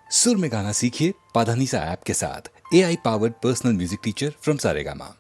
सुर में गाना सीखिए पाधानीसा ऐप के साथ। AI powered personal music teacher from Saregama.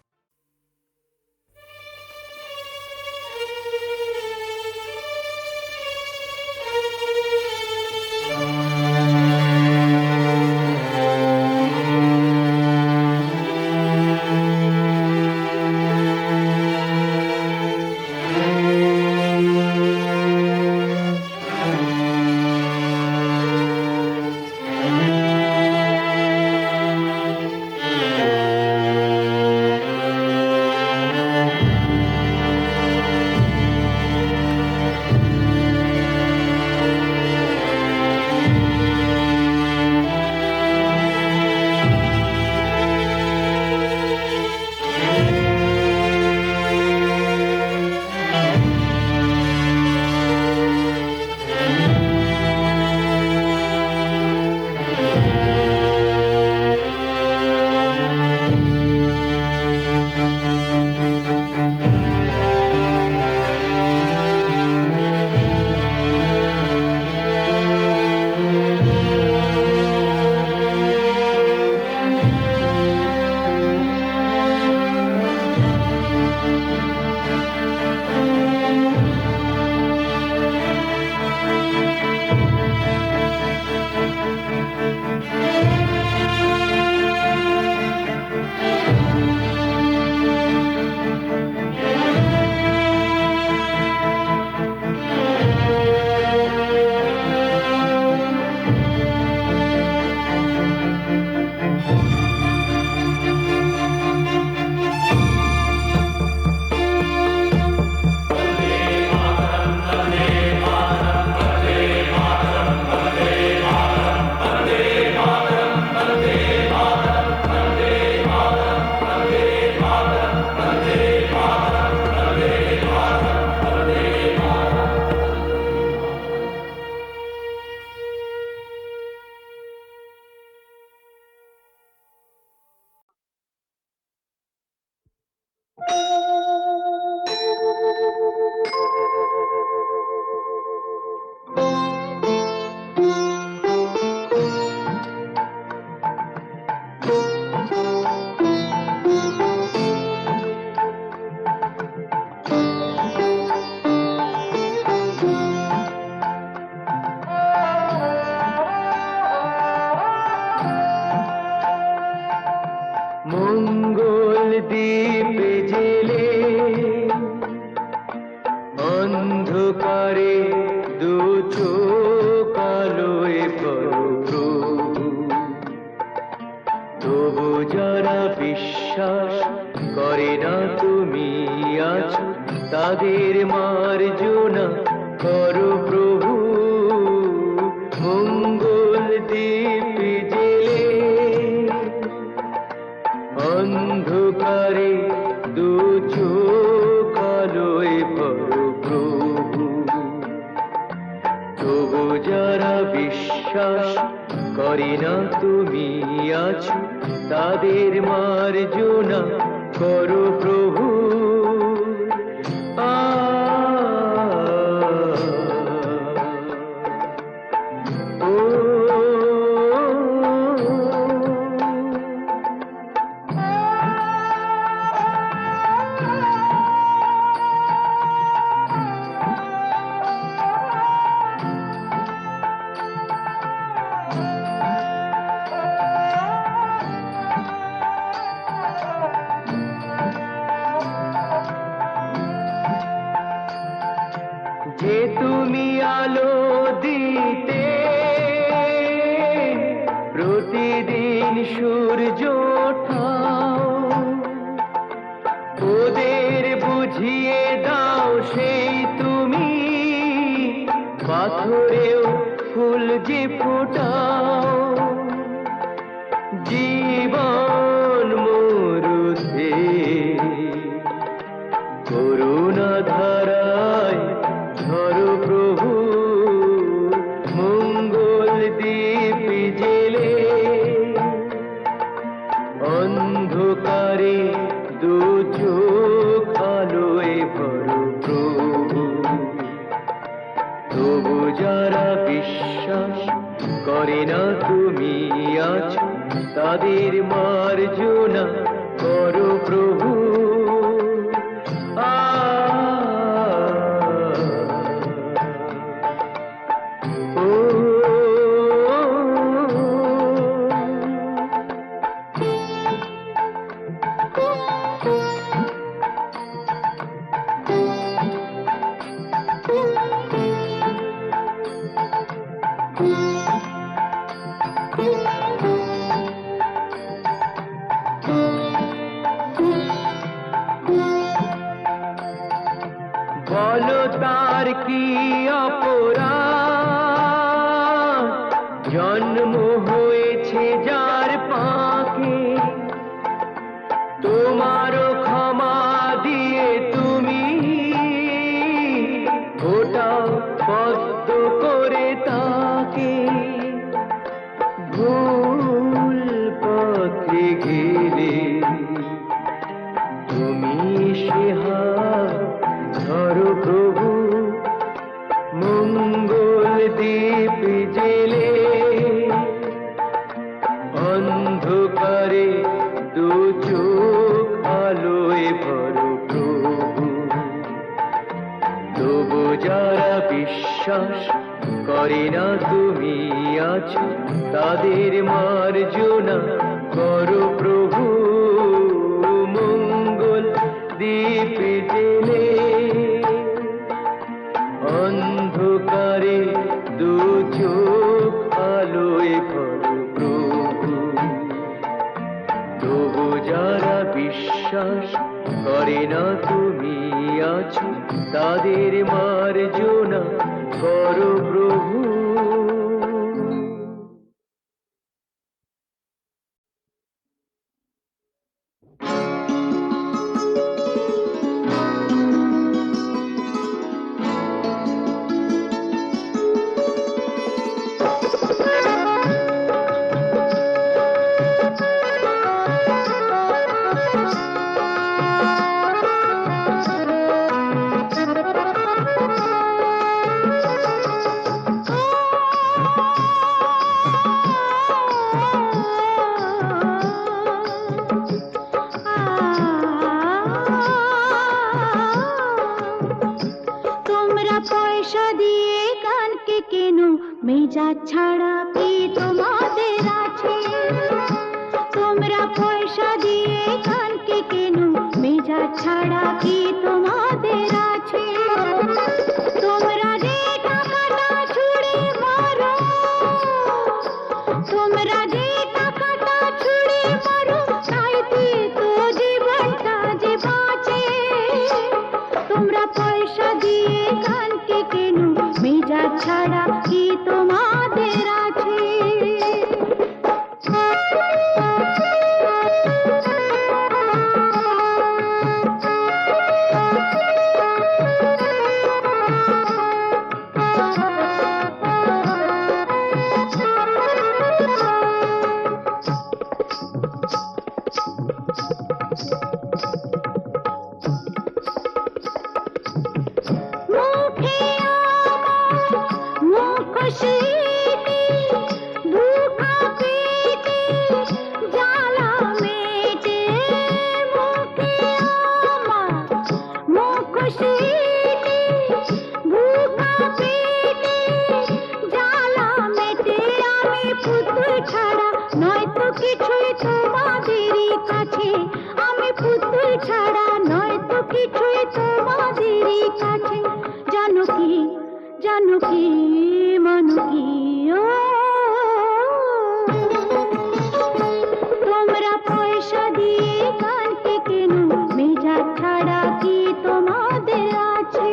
মঙ্গল দ্বীপ জেলে অন্ধকারে দু চোখ আলোয় প্রভু, তবু যারা বিশ্বাস করে না তুমি আছো, তাদের মার্জনা করো প্রভু। মঙ্গল দ্বীপ জেলে অন্ধকারে দু চোখ আলোয় প্রভু, তবু যারা বিশ্বাস করে না তুমি আছো, তাদের মার্জনা করো প্রভু। যে তুমি আলো দিতে প্রতিদিন সূর্য ওঠাও, ওদের বুঝিয়ে দাও সেই তুমি পাথরেও ফুল যে ফোটাও। জীবন মরুতে করুণা ধারায় ধরো প্রভু। মঙ্গল দ্বীপ জেলে অন্ধকারে দু চোখ আলোয় ভরো প্রভু, তবু যারা বিশ্বাস করে না তুমি আছো তাদের মার্জনা করো প্রভু। বলো তার কি অপরাধ, জন্ম হয়েছে যার পাকে, তোমারও ক্ষমা দিয়ে তুমি ওটা পদ্ম করে তাকে। ভুল পথে গেলে তুমি সে হাত ধরো প্রভু। মঙ্গল দীপ জেলে অন্ধকারে দু চোখ আলোয় ভরো প্রভু। তবু যারা বিশ্বাস করে না তুমি আছো তাদের মার্জনা করো প্রভু। মঙ্গল দীপ জেলে অন্ধকারে দু চোখ আলোয় ভরো প্রভু। তবু যারা বিশ্বাস করে না তুমি আছো তাদের মার্জনা করো প্রভু। মেজা ছাড়া কি তোমাদের আছে? তোমরা পয়সা দিয়ে কানকে কেন? মেজা ছাড়া কি তোমাদের আছে? তোমরা যে টাকাটা ছুড়ে মারো, তোমরা যে টাকাটা ছুড়ে মারো, তাইতে তো জীবনটা যে বাঁচে। তোমরা পয়সা দিয়ে কানকে কেন? মেজা ছাড়া কি তোমাদের আছে? তোমরা পয়সা দিয়ে কানকে কেন? মেজা ছাড়া কি তোমাদের আছে?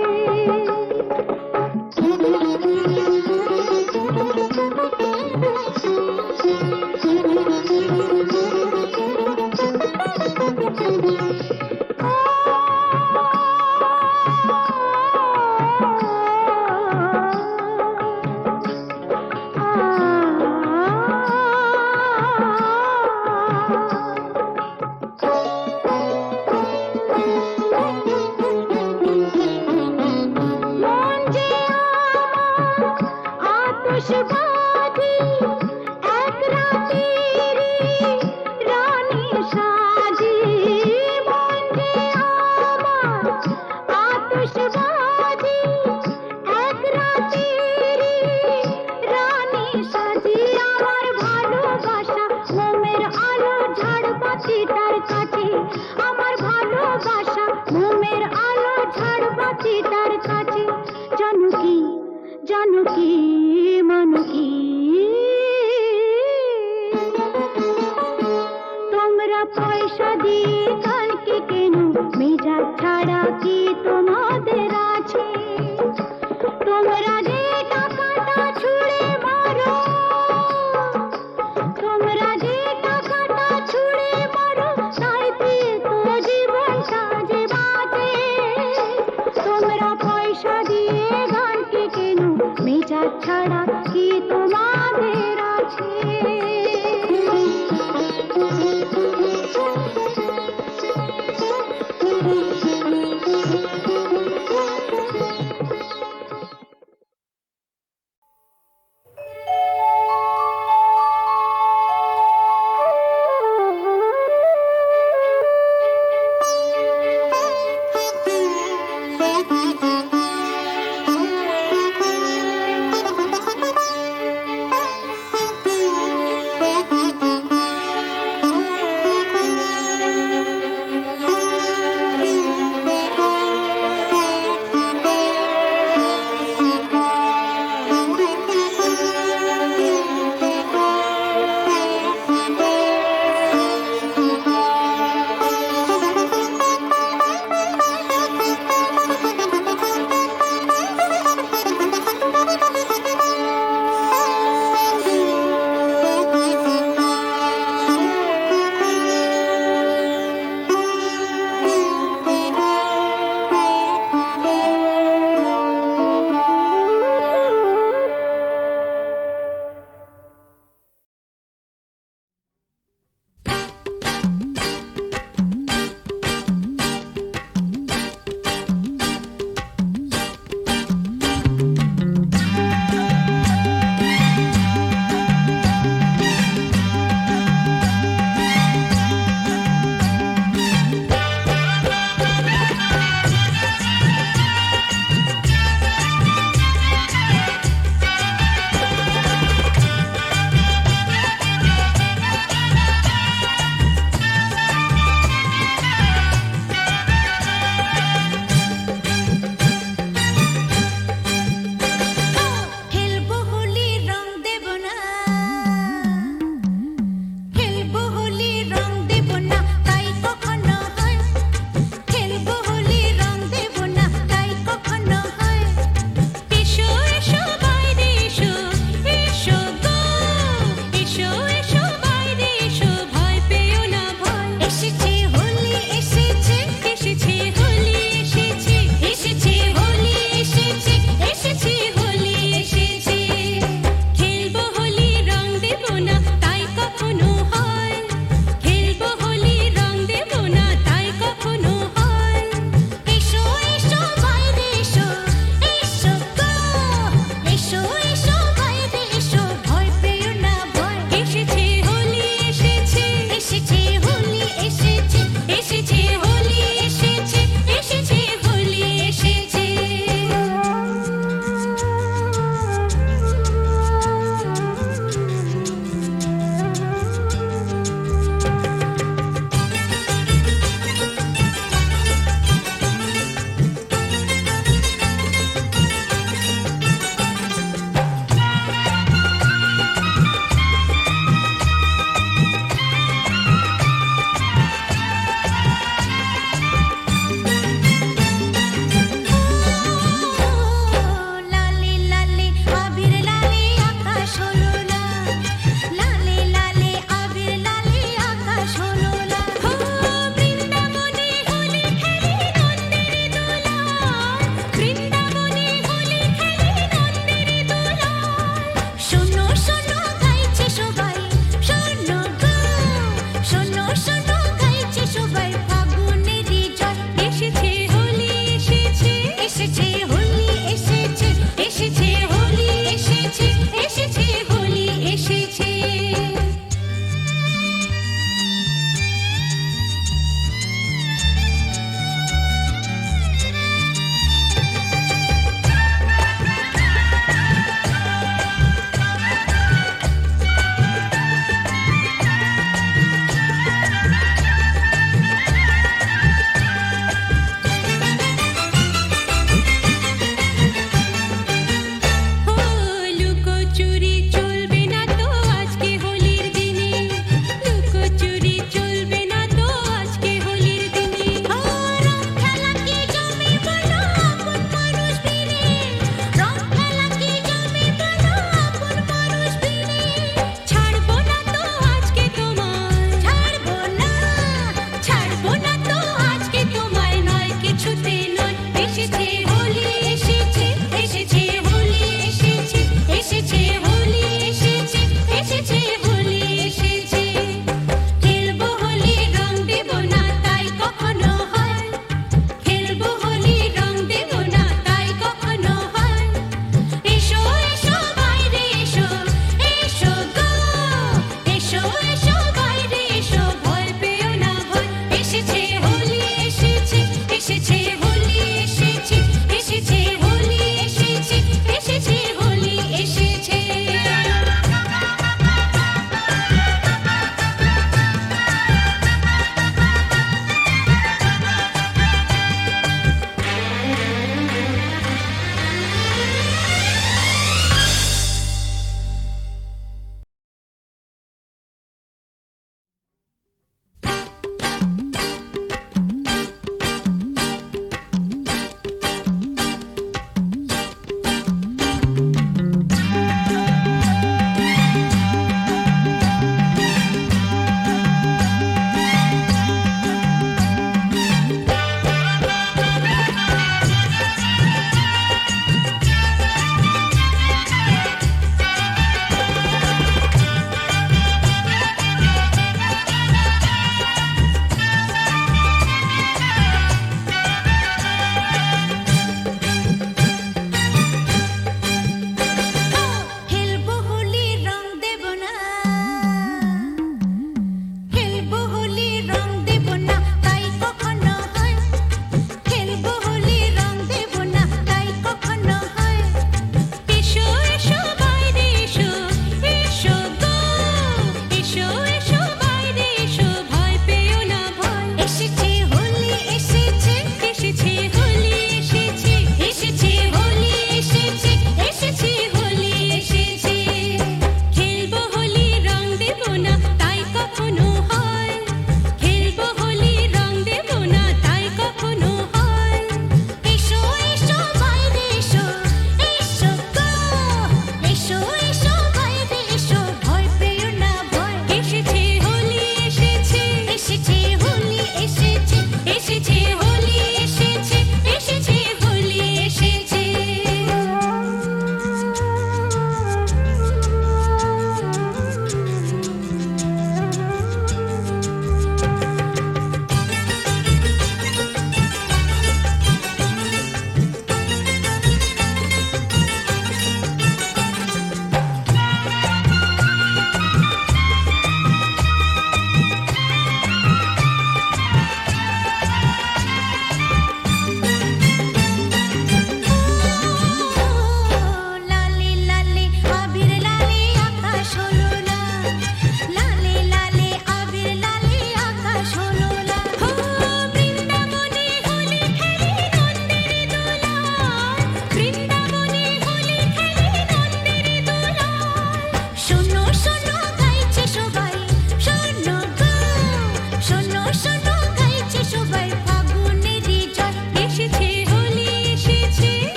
আমার ভালোবাসা মোমের আলো ঝাড়বাতিটার কাছে, আমার ভালোবাসা মোমের আলো ঝাড়বাতিটার কাছে। জানকি জানকি মানকি, তোমরা পয়সা দিয়ে কালকে কেন, মেজাজ ছাড়া কি তোমাদের আছে? তোমরা যে টাকাটা ছুঁড়ে মারো,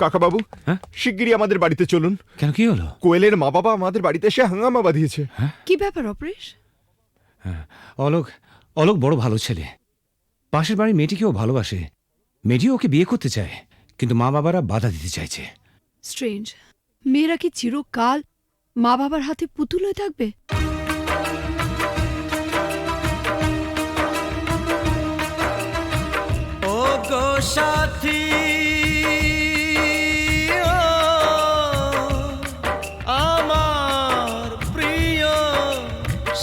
কাকা বাবু, হ্যাঁ? শিগগিরই আমাদের বাড়িতে চলুন। কেন, কি হলো? কোয়েলের মা বাবা আমাদের বাড়িতে এসে হাঙ্গামা বাঁধিয়েছে। কি ব্যাপার অপরেশ? অলোক অলোক বড় ভালো ছেলে। পাশের বাড়ির মেয়েটিকেও ভালোবাসে। মেয়েটিও ওকে বিয়ে করতে চায়, কিন্তু মা বাবারা বাধা দিতে চাইছে। স্ট্রেঞ্জ। মেয়েরা কি চিরকাল মা বাবার হাতে পুতুল হয়ে থাকবে? ও গো সাথী, ও আমার প্রিয়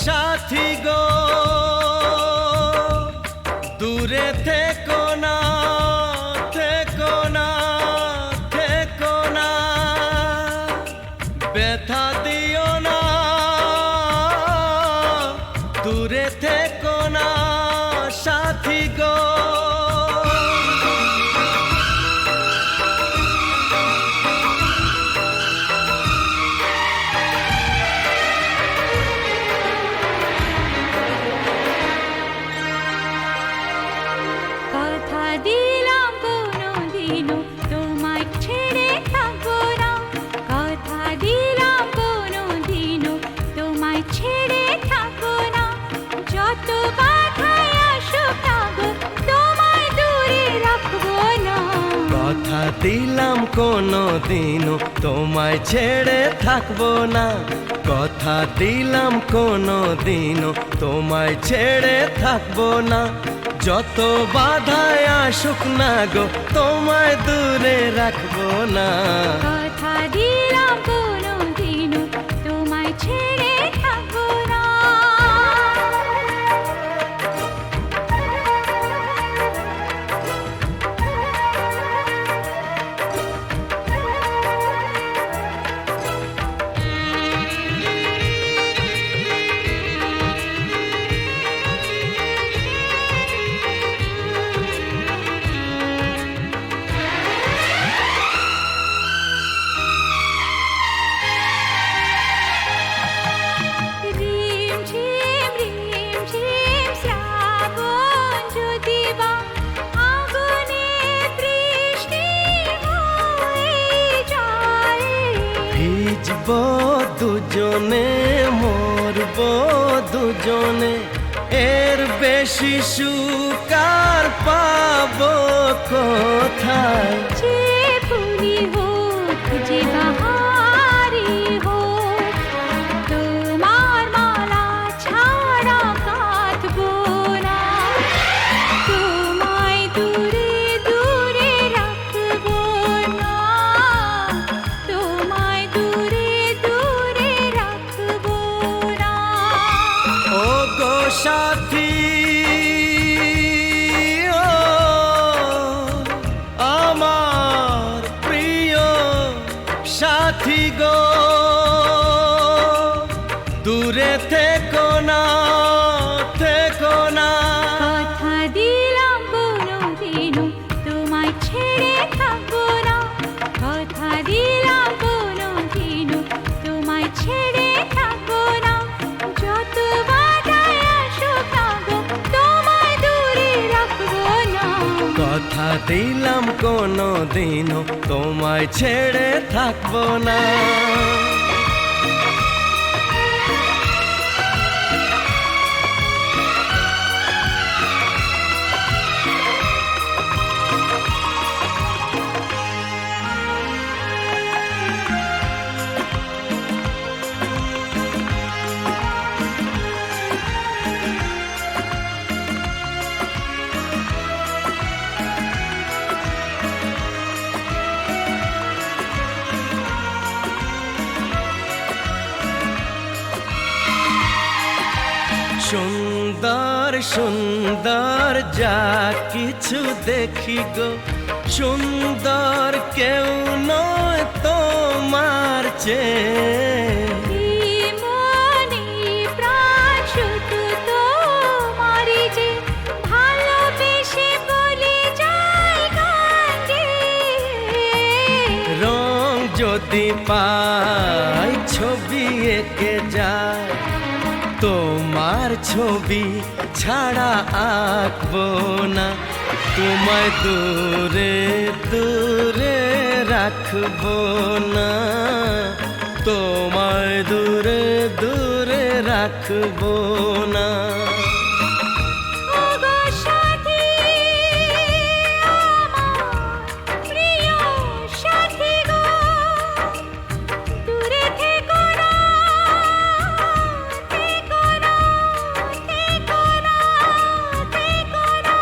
সাথী গো, দূরে থেকো না, থেকো না, থেকো না, ব্যথা দিও না, দূরে থেকো না সাথী গো। কথা দিলাম কোনোদিনও তোমায় ছেড়ে থাকবো না, কথা দিলাম কোনোদিনও তোমায় ছেড়ে থাকবো না, যত বাধাই আসুক না গো তোমায় দূরে রাখবো না। কথা দিলাম কোনোদিনও তোমায় ছেড়ে থাকবো না, কথা দিলাম কোনোদিনও তোমায় ছেড়ে থাকবো না, যত বাধায় আসুক না গো তোমায় দূরে রাখবো না। কথা দিলাম কোনোদিনও তোমায় ছেড়ে থাকবো না। রিমঝিম রিমঝিম শ্রাবণ যদি বা আগুনে বৃষ্টি হয়ে যায়, ভিজব দুজনে, মরব দুজনে, এর বেশি সুকার পাবো কোথায়। যে ফুলি হোক যে বাহারি হোক, তোমার মালা ছাড়া কাঁদবো না, তোমায় দূরে দূরে রাখবো না, তোমায় দূরে দূরে রাখবো না। ও গো সাথী, ও আমার প্রিয় সাথী গো, দূরে থেকো না, থেকো না, কথা দিলাম কোনোদিনও তোমায় ছেড়ে থাকবো না, কথা দিলাম কোনোদিনও তোমায় ছেড়ে থাকবো না, যত বাধাই আসুক না গো তোমায় দূরে রাখবো না। কথা দিলাম কোনোদিনও তোমায় ছেড়ে থাকবো না। সুন্দর সুন্দর যা কিছু দেখি গো, সুন্দর কেউ নয় তোমার চেয়ে। এই মনে প্রাণ শুধু তোমারই যে, ভালোবেসে বলে যায় গান গেয়ে। রং যদি পাই ছবি এঁকে যায়, তোমার ছবি ছাড়া আঁকবো না, তোমায় দূরে দূরে রাখবো না, তোমায় দূরে দূরে রাখবো না। ওগো সাথী, আমার প্রিয় সাথী গো, দূরে থেকো না, থেকো না, থেকো না, থেকো না।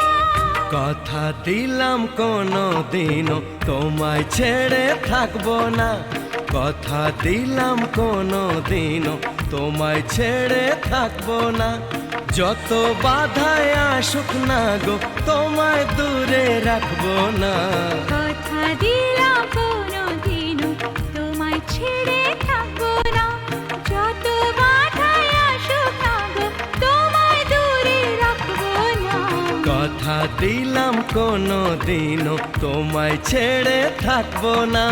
কথা দিলাম কোনো দিনও তোমায় ছেড়ে থাকবো না, কথা দিলাম কোনো দিনও তোমায় ছেড়ে থাকবো না। যত বাধায় আসুক না গো তোমায় দূরে রাখবো না। কথা দিলাম কোনোদিনও তোমায় ছেড়ে থাকবো না, যত বাধাই আসুক না গো তোমায় দূরে রাখবো না। কথা দিলাম কোনো দিনও তোমায় ছেড়ে থাকবো না।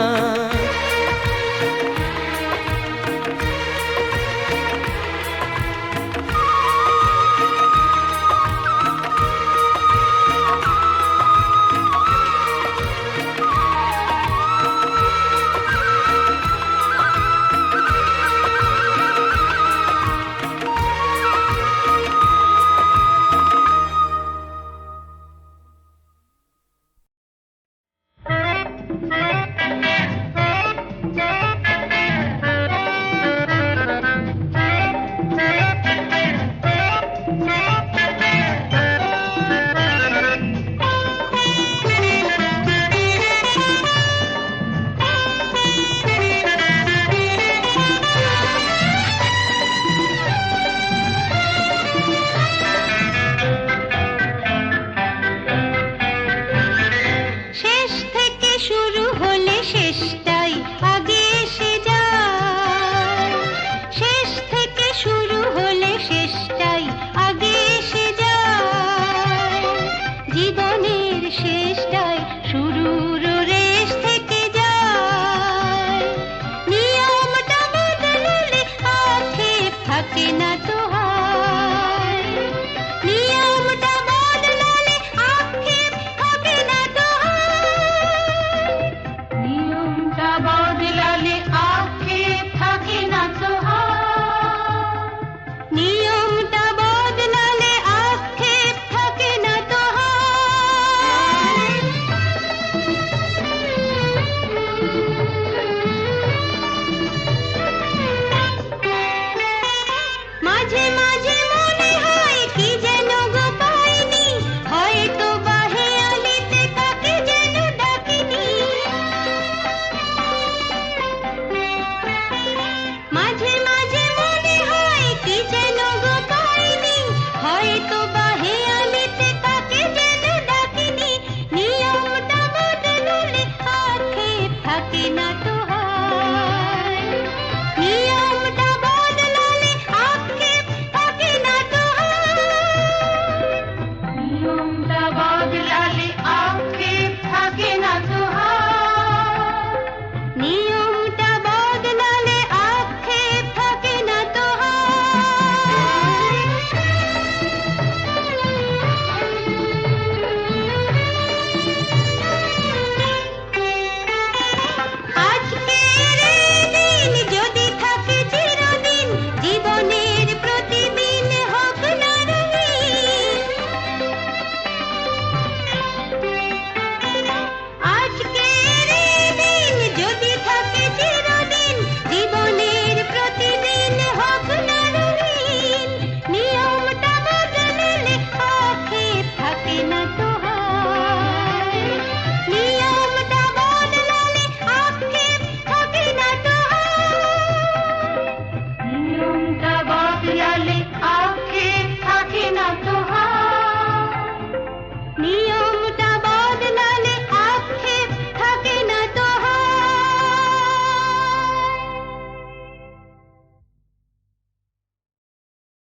শেষ থেকে শুরু হলে শেষটাই আগে এসে যায়, শেষ থেকে শুরু হলে শেষটাই আগে এসে যায়, জীবনের শেষটাই শুরুর